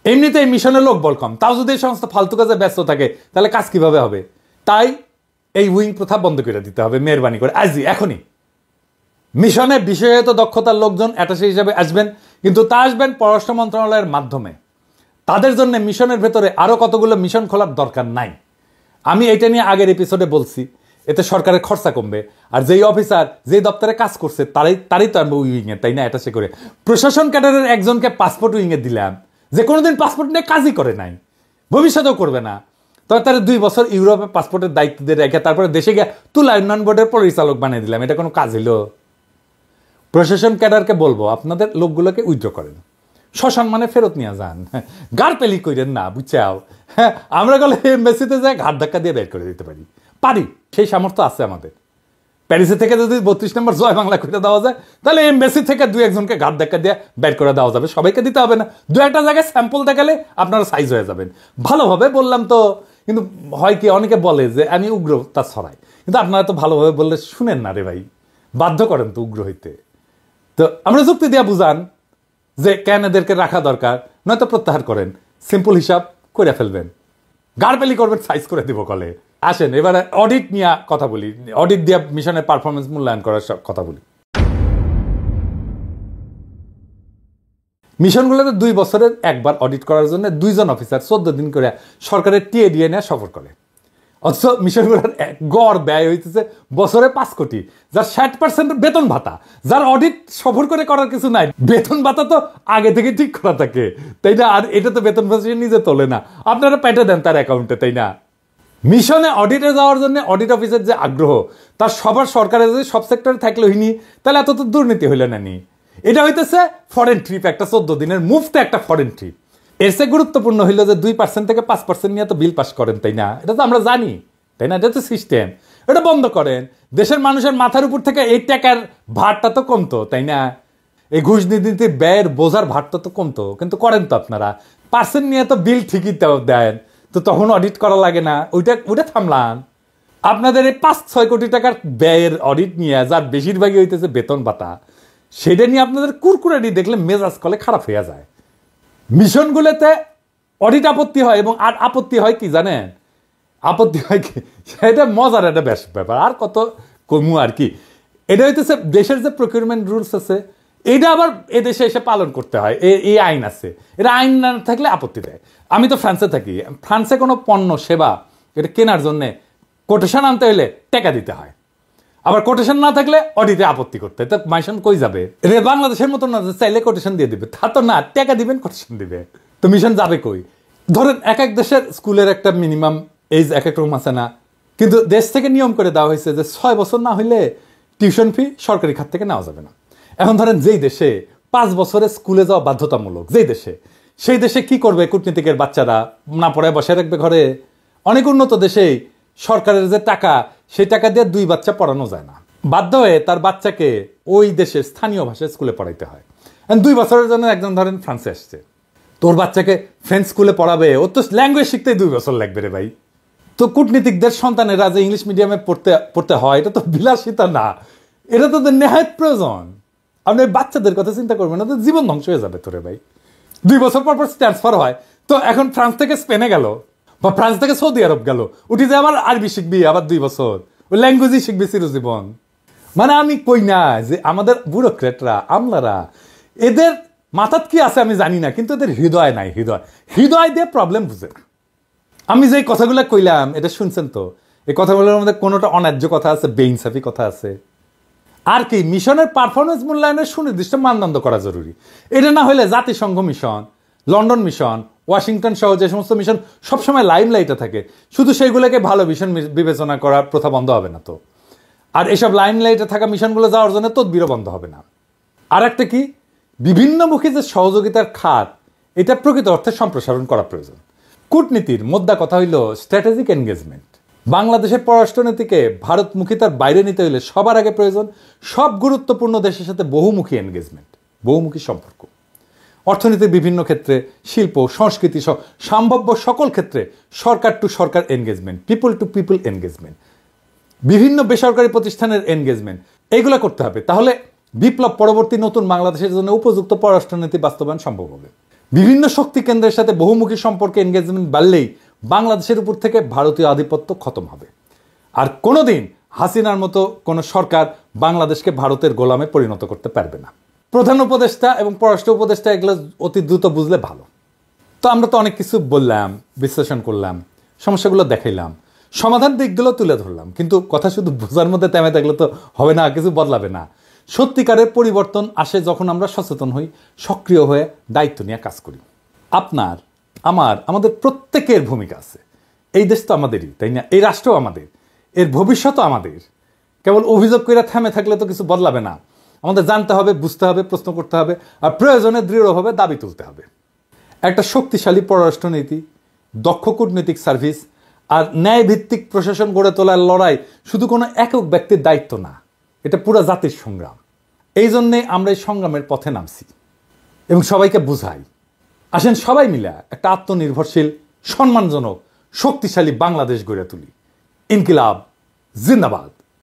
এমনিতে এই মিশনের লোক বল কম, তাও যদি এই সমস্ত ফালতু কাজে ব্যস্ত থাকে তাহলে কাজ কিভাবে হবে? তাই এই উইং প্রথা বন্ধ করে দিতে হবে মেহরবানি করে, আজই এখনই। মিশনে বিশেষায়িত দক্ষতার লোকজন অ্যাটাশে হিসেবে আসবেন, কিন্তু তা আসবেন পররাষ্ট্র মন্ত্রণালয়ের মাধ্যমে। তাদের জন্য মিশনের ভেতরে আরো কতগুলো মিশন খোলার দরকার নাই। আমি এটা নিয়ে আগের এপিসোডে বলছি, এতে সরকারের খরচা কমবে, আর যেই অফিসার যেই দপ্তরে কাজ করছে তারই তো আনবো উইংয়ে, তাই না? এটা সে করে প্রশাসন ক্যাডারের একজনকে পাসপোর্ট উইংয়ে দিলাম, যে কোনোদিন পাসপোর্ট নিয়ে কাজই করে নাই, ভবিষ্যতেও করবে না, তবে তারা 2 বছর ইউরোপে পাসপোর্টের দায়িত্ব দিয়ে রেখে তারপরে দেশে গিয়ে তুলা উন্নয়ন বোর্ডের পরিচালক বানিয়ে দিলাম। এটা কোনো কাজ হইল? প্রশাসন ক্যাডারকে বলবো আপনাদের লোকগুলোকে উইথড্র করেন, সসম্মানে ফেরত নিয়ে যান, গার পেলি কইরেন না, বুঝছাও। হ্যাঁ, আমরা গেলে এমবাসিতে যাই ঘাট ধাক্কা দিয়ে বের করে দিতে পারি, সেই সামর্থ্য আছে আমাদের। প্যারিসে থেকে যদি 32 নম্বর জয় বাংলা করে দেওয়া যায় তাহলে এমবাসি থেকে 2-1জনকে ঘাট ধাক্কা দিয়ে বের করে দেওয়া যাবে। সবাইকে দিতে হবে না, 2-1টা জায়গায় স্যাম্পল দেখালে আপনারা সাইজ হয়ে যাবেন। ভালোভাবে বললাম তো, কিন্তু হয় কি অনেকে বলে যে আমি উগ্র তা ছড়াই, কিন্তু আপনারা তো ভালোভাবে বললে শুনেন না রে ভাই, বাধ্য করেন তো উগ্র হইতে। তো আমরা যুক্তি দিয়া বুঝান যে কেন এদেরকে রাখা দরকার, নয়তো প্রত্যাহার করেন, সিম্পল হিসাব করে ফেলবেন, গাড়পেলি করবেন, সাইজ করে দিব কলে। আসেন এবারে অডিট নিয়ে কথা বলি, অডিট দিয়ে মিশনের পারফরমেন্স মূল্যায়ন করার কথা বলি। মিশনগুলোতে 2 বছরের একবার অডিট করার জন্য 2 জন অফিসার 14 দিন করে সরকারের টিএ দিয়ে নিয়ে সফর করে। অথচ মিশনগুলোর গড় ব্যয় হইতেছে বছরে 5 কোটি, যার 60% বেতন ভাতা, যার অডিট সফর করে করার কিছু নাই। বেতন ভাতা তো আগে থেকে ঠিক করা থাকে, তাই না? আর এটা তো বেতন ভাতা নিজে তোলে না, আপনারা পেটে দেন তার অ্যাকাউন্টে, তাই না? মিশনে অডিটে যাওয়ার জন্য অডিট অফিসের যে আগ্রহ, তার সবার সরকারের যদি সব সেক্টরে থাকলে হইনি, তাহলে এত তো দুর্নীতি হইল না নি। এটা হইতেছে ফরেন ট্রিপ, একটা 14 দিনের মুফতে একটা ফরেন ট্রিপ। এর চেয়ে গুরুত্বপূর্ণ হইল যে 2% থেকে 5% নিয়ে তো বিল পাস করেন, তাই না? এটা তো আমরা জানি, তাই না? এটা তো সিস্টেম, এটা বন্ধ করেন। দেশের মানুষের মাথার উপর থেকে এই টাকার ভারটা তো কমতো, তাই না? এই ঘুষ নীতির ব্যয়ের বোঝার ভারটা তো কমতো, কিন্তু করেন তো আপনারা। পার্সেন্ট নিয়ে তো বিল ঠিকই দেন, তো তখন অডিট করা লাগে না, ওইটা থামলাম। আপনাদের এই 5-6 কোটি টাকার ব্যয়ের অডিট নিয়ে, যার বেশিরভাগই হইতেছে বেতন ভাতা, সেটা নিয়ে আপনাদের কুরকুরানি দেখলে মেজাজ কলে খারাপ হয়ে যায়। মিশনগুলোতে অডিট আপত্তি হয়, এবং আর আপত্তি হয় কি জানেন? আপত্তি হয় কি, সেটা মজার একটা ব্যাপার, আর কত কমু আর কি। এটা হইতেছে দেশের যে প্রকিউরমেন্ট রুলস আছে, এইটা আবার এদেশে এসে পালন করতে হয়, এই আইন আছে। এটা আইন না থাকলে আপত্তি দেয়। আমি তো ফ্রান্সে থাকি, ফ্রান্সে কোনো পণ্য সেবা এটা কেনার জন্য কোটেশন আনতে হলে টাকা দিতে হয়, আবার কোটেশন না থাকলে অডিটে আপত্তি করতে হয়। তো মিশন কই যাবে? রে বাংলাদেশের মতো না চাইলে কোটেশন দিয়ে দিবে, তা তো না, টাকা দিবেন কোটেশন দিবে, তো মিশন যাবে কই? ধরেন এক এক দেশের স্কুলের একটা মিনিমাম এজ এক এক রকম আছে না, কিন্তু দেশ থেকে নিয়ম করে দেওয়া হয়েছে যে 6 বছর না হইলে টিউশন ফি সরকারি খাত থেকে নেওয়া যাবে না। এখন ধরেন যেই দেশে 5 বছরে স্কুলে যাওয়া বাধ্যতামূলক, যেই দেশে, সেই দেশে কি করবে কূটনীতিকের বাচ্চারা? না পড়ায় বসে রাখবে ঘরে? অনেক উন্নত দেশেই সরকারের যে টাকা, সেই টাকা দিয়ে 2 বাচ্চা পড়ানো যায় না, বাধ্য হয়ে তার বাচ্চাকে ওই দেশের স্থানীয় ভাষায় স্কুলে পড়াইতে হয়। 2 বছরের জন্য একজন ধরেন ফ্রান্সে আসছে, তোর বাচ্চাকে ফ্রেঞ্চ স্কুলে পড়াবে, ও তো ল্যাঙ্গুয়েজ শিখতেই 2 বছর লাগবে রে ভাই। তো কূটনীতিকদের সন্তানেরা যে ইংলিশ মিডিয়ামে পড়তে হয়, এটা তো বিলাসিতা না, এটা তো নেহায়েত প্রয়োজন। আপনি বাচ্চাদের কথা চিন্তা করবেন না, তো জীবন ধ্বংস হয়ে যাবে তোরে ভাই। 2 বছর পর ট্রান্সফার হয়, তো এখন ফ্রান্স থেকে স্পেনে গেল বা ফ্রান্স থেকে সৌদি আরব গেল, উঠি যে আবার আরবি শিখবি, আবার 2 বছর ওই ল্যাঙ্গুয়েজই শিখবি চিরজীবন। মানে আমি কই না যে আমাদের ব্যুরোক্রেটরা, আমলারা, এদের মাথাত কি আছে আমি জানি না, কিন্তু এদের হৃদয় নাই। হৃদয় দিয়ে প্রবলেম বুঝে না। আমি যে কথাগুলো কইলাম এটা শুনছেন তো? এই কথাগুলোর মধ্যে কোনোটা অন্যায্য কথা আছে, বেইনসাফি কথা আছে? আর কি মিশনের পারফরমেন্স মূল্যায়নের সুনির্দিষ্ট মানদণ্ড করা জরুরি। এটা না হলে জাতিসংঘ মিশন, লন্ডন মিশন, ওয়াশিংটন সহ যে সমস্ত মিশন সবসময় লাইমলাইটে থাকে, শুধু সেইগুলোকে ভালো মিশন বিবেচনা করার প্রথা বন্ধ হবে না তো? আর এসব লাইমলাইটে থাকা মিশনগুলো যাওয়ার জন্য তদবিরও বন্ধ হবে না। আর একটা কি, বিভিন্নমুখী যে সহযোগিতার খাত, এটা প্রকৃত অর্থে সম্প্রসারণ করা প্রয়োজন। কূটনীতির মোদ্দা কথা হইল স্ট্র্যাটেজিক এনগেজমেন্ট। বাংলাদেশের পররাষ্ট্রনীতিকে ভারতমুখিতার বাইরে নিতে হলে সবার আগে প্রয়োজন সব গুরুত্বপূর্ণ দেশের সাথে বহুমুখী এনগেজমেন্ট, বহুমুখী সম্পর্ক। অর্থনীতির বিভিন্ন ক্ষেত্রে, শিল্প, সংস্কৃতি সহ সম্ভাব্য সকল ক্ষেত্রে সরকার টু সরকার engagement, people to people engagement, বিভিন্ন বেসরকারি প্রতিষ্ঠানের এনগেজমেন্ট, এইগুলো করতে হবে। তাহলে বিপ্লব পরবর্তী নতুন বাংলাদেশের জন্য উপযুক্ত পররাষ্ট্রনীতি বাস্তবায়ন সম্ভব হবে। বিভিন্ন শক্তি কেন্দ্রের সাথে বহুমুখী সম্পর্কে এনগেজমেন্ট বাড়লেই বাংলাদেশের উপর থেকে ভারতীয় আধিপত্য খতম হবে। আর কোনোদিন হাসিনার মতো কোনো সরকার বাংলাদেশকে ভারতের গোলামে পরিণত করতে পারবে না। প্রধান উপদেষ্টা এবং পররাষ্ট্র উপদেষ্টা এগুলো অতি দ্রুত বুঝলে ভালো। তো আমরা তো অনেক কিছু বললাম, বিশ্লেষণ করলাম, সমস্যাগুলো দেখাইলাম, সমাধান দিকগুলো তুলে ধরলাম, কিন্তু কথা শুধু বোঝার মধ্যে থেমে থাকলে তো হবে না, কিছু বদলাবে না। সত্যিকারের পরিবর্তন আসে যখন আমরা সচেতন হই, সক্রিয় হয়ে দায়িত্ব নিয়ে কাজ করি। আপনার, আমাদের প্রত্যেকের ভূমিকা আছে। এই দেশ তো আমাদেরই, তাই না? এই রাষ্ট্র আমাদের, এর ভবিষ্যৎও আমাদের। কেবল অভিযোগ করে থেমে থাকলে তো কিছু বদলাবে না। আমাদের জানতে হবে, বুঝতে হবে, প্রশ্ন করতে হবে, আর প্রয়োজনে দৃঢ়ভাবে দাবি তুলতে হবে। একটা শক্তিশালী পররাষ্ট্রনীতি, দক্ষ কূটনৈতিক সার্ভিস আর ন্যায়ভিত্তিক প্রশাসন গড়ে তোলার লড়াই শুধু কোনো একক ব্যক্তির দায়িত্ব না, এটা পুরো জাতির সংগ্রাম। এই জন্যে আমরা এই সংগ্রামের পথে নামছি এবং সবাইকে বুঝাই। আসেন সবাই মিলে একটা আত্মনির্ভরশীল, সম্মানজনক, শক্তিশালী বাংলাদেশ গড়ে তুলি। ইনকিলাব জিন্দাবাদ।